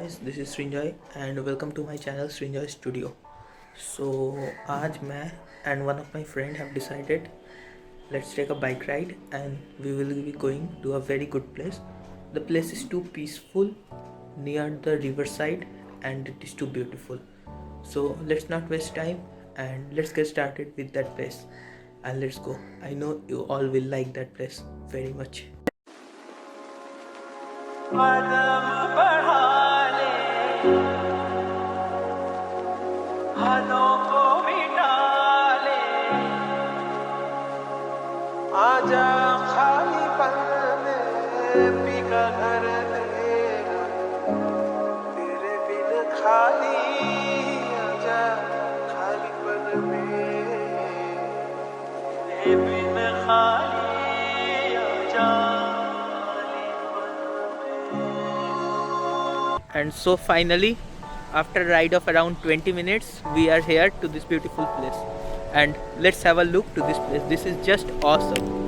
guys, this is Srinjoy and welcome to my channel Srinjoy Studio. So आज मैं and one of my friend have decided let's take a bike ride and we will be going to a very good place. The place is too peaceful near the riverside and it is too beautiful. So let's not waste time and let's get started with that place and let's go. I know you all will like that place very much. आजा खाली पल में P का घर तेरा तेरे बिन खाली आजा खाली पल में तेरे बिन खाली आजा खाली पल में. And so finally, after a ride of around 20 minutes, we are here to this beautiful place. And let's have a look to this place. This is just awesome.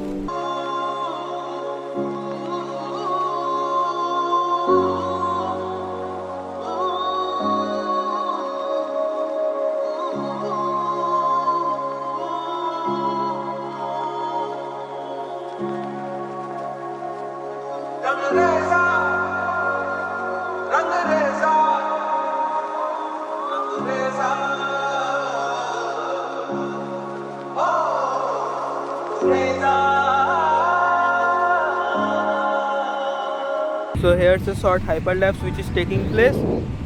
So here's a short hyperlapse which is taking place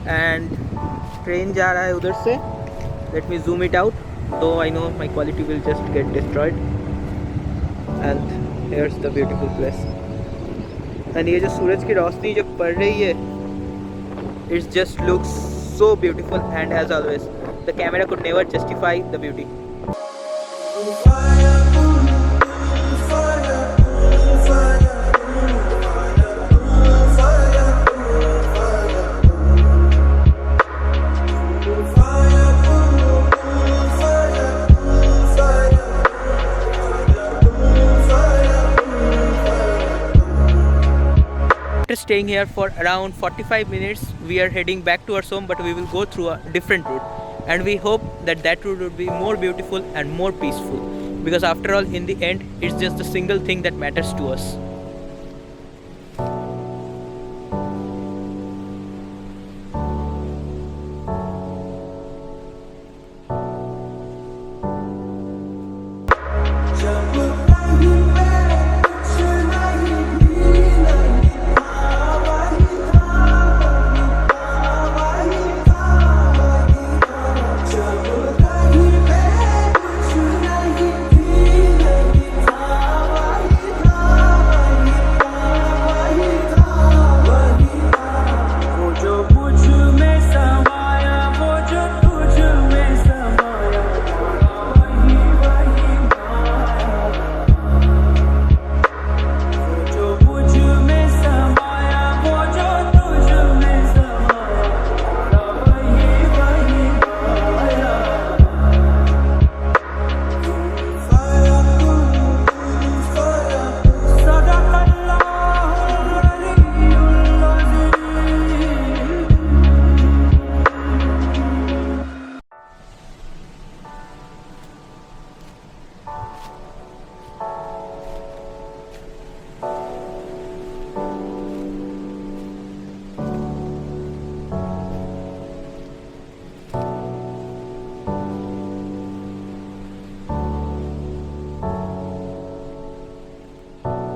and train जा रहा है उधर से. Let me zoom it out, though I know my quality will just get destroyed. And here's the beautiful place. And ये जो सूरज की रोशनी जो पड़ रही है, it just looks so beautiful. And as always, the camera could never justify the beauty. After staying here for around 45 minutes, we are heading back towards home, but we will go through a different route. And we hope that that route would be more beautiful and more peaceful. Because after all, in the end, it's just the single thing that matters to us.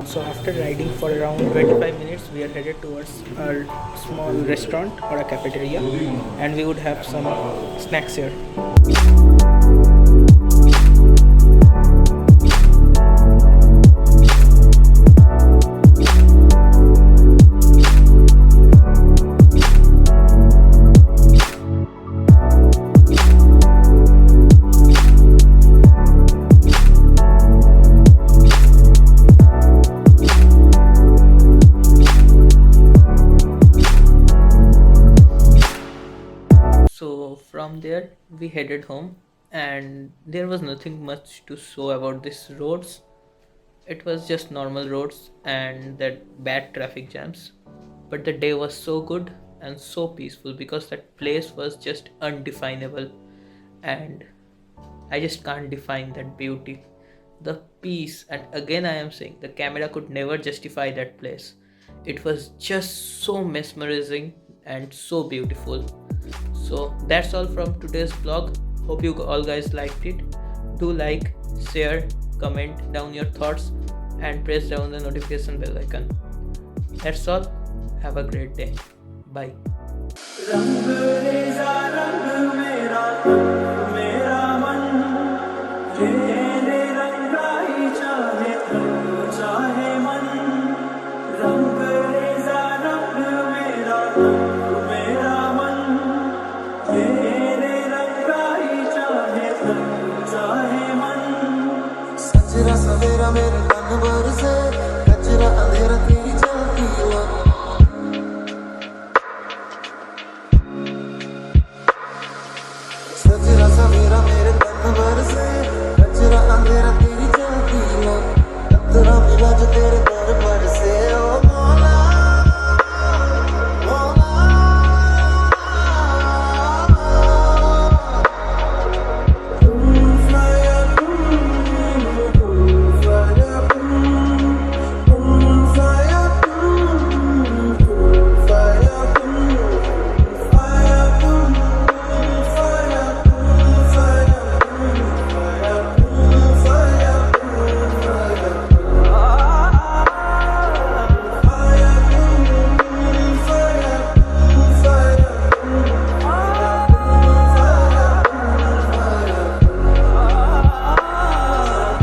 So after riding for around 25 minutes, we are headed towards a small restaurant or a cafeteria, and we would have some snacks here. So from there we headed home and there was nothing much to show about these roads. It was just normal roads and that bad traffic jams. But the day was so good and so peaceful because that place was just undefinable, and I just can't define that beauty, the peace. And again, I am saying the camera could never justify that place. It was just so mesmerizing and so beautiful. So that's all from today's vlog. Hope you all guys liked it. Do like, share, comment down your thoughts, and press down the notification bell icon. That's all. Have a great day. Bye. रंग रेजा रंग मेरा तन मेरा मन तेरे रंगाई चाहे तन चाहे मन रंग रेजा रंग मेरा तन मेरा मन तेरे रंगाई चाहे तन चाहे मन सजरा सवेरा मेरे तन पर से कचरा अंधेरा